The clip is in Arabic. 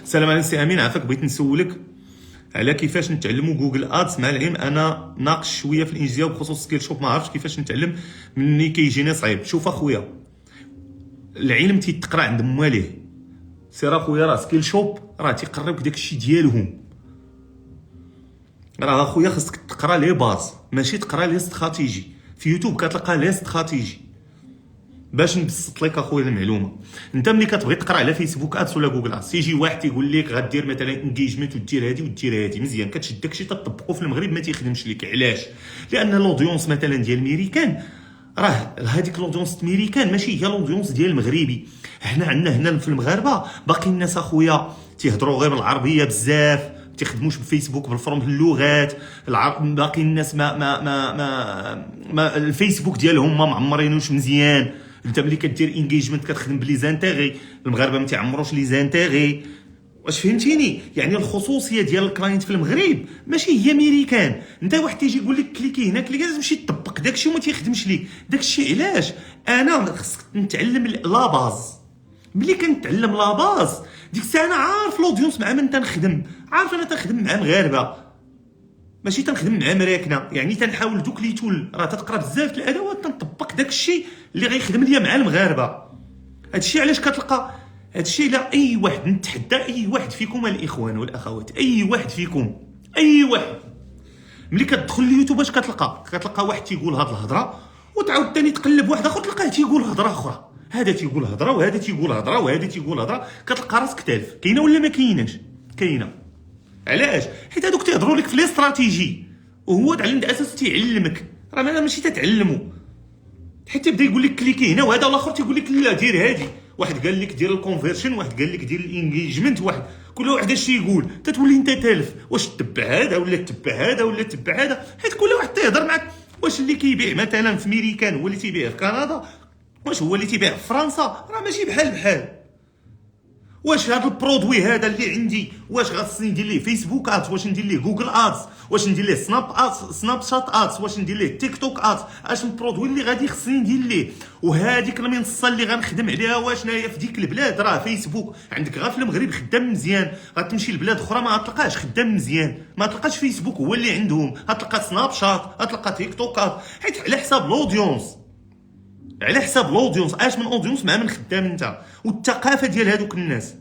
السلام عليكم سي امين، عافاك. بغيت نسولك على كيفاش نتعلموا جوجل ادز. مع العلم انا ناقش شويه في الانجليزيه وبخصوص سكيل شوب، ما عرفتش كيفاش نتعلم مني كيجيني صعيب. شوف اخويا، العلم تيتقرا عند مواليه. سير اخويا، راه سكيل شوب راه تيقريوك داكشي ديالهم. راه اخويا خاصك تقرا لي باز، ماشي تقرا لي استراتيجي. في يوتيوب كتلقى لي استراتيجي. باش نبسط لك اخويا المعلومه، انت ملي كتبغي تقرا على فيسبوك ادس ولا جوجل ادس، تيجي واحد تيقول لك غدير مثلا انجيجمنت ودير هادي ودير هادي، مزيان كتشد داكشي تطبقو في المغرب ما تيخدمش لك. علاش؟ لان لودونس مثلا ديال الميريكان، راه هذيك لودونس الميريكان ماشي هي لودونس ديال المغربي. حنا عندنا هنا في المغاربه باقي الناس اخويا تيهضروا غير بالعربيه بزاف، تيخدموش بفيسبوك بالفرم اللغات باقي الناس ما الفيسبوك ديالهم ما معمرينوش مزيان. انت ملي كدير انجيجمنت كتخدم بلي زانتيغي، المغاربه ما تيعمروش لي زانتيغي. واش فهمتيني؟ يعني الخصوصيه ديال الكلاينت في المغرب ماشي هي ميريكان. انت واحد تيجي يقول لك كليكي هنا كليكي، لازم تمشي تطبق داكشي وما تيخدمش ليك داكشي. علاش؟ انا خصك نتعلم لا باز. ملي كنتعلم لا باز ديك الساعه انا عارف لودونس مع من تنخدم، عارف انا تنخدم مع مغاربه ماشي تنخدم مع مراكنا. يعني تنحاول دوك لي تول راه تتقرا بزاف الادوات تنطبق داكشي اللي غيخدم ليا مع المغاربه. هادشي علاش كتلقى هادشي. لا اي واحد نتحدى اي واحد فيكم الاخوان والاخوات، اي واحد فيكم، اي واحد ملي كتدخل اليوتيوب اش كتلقى واحد تيقول هاد الهضره وتعاود ثاني تقلب واحد اخر تلقاه تيقول هضره اخرى. هذا تيقول هضره وهذا تيقول هضره وهذا تيقول هضره، كتلقى راسك تالف. كاينه ولا ما كايناش؟ كاينه. علاش؟ حيت هادوك تيهضروا لك في الاستراتيجي وهو على اساس تيعلمك. راه ماشي تتعلموا، حيت يبدا يقول لك كليكي هنا وهذا والاخر تيقول لك لا دير هادي. واحد قال لك دير الكونفرشن، واحد قال لك دير الانجيجمنت، واحد كل واحد اش يقول تتولي انت تالف. واش تتبع هذا ولا تتبع هذا ولا تتبع هذا؟ حيت كل واحد تيهضر معك. واش اللي كيبيع مثلا في ميريكان هو اللي تيبيع في كندا؟ واش هو اللي تيبيع في فرنسا؟ راه ماشي بحال. واش هذا البرودوي هذا اللي عندي واش خاصني ندير ليه فيسبوك ادز، واش ندير ليه جوجل ادز، واش ندير ليه سناب شات ادز، واش ندير ليه تيك توك ادز؟ اش البرودوي اللي غادي خصني ندير ليه؟ وهذيك المنصه اللي غنخدم عليها واش هي في ديك البلاد؟ راه فيسبوك عندك غير في المغرب خدام مزيان، غتمشي لبلاد اخرى ما غتلقاش خدام مزيان، ما تلقاش فيسبوك هو اللي عندهم، غتلقى سناب شات، غتلقى تيك توك حيت على حساب لودونس. على حساب لودونس اش من اودينس مع من خدام انت والثقافه ديال هذوك الناس.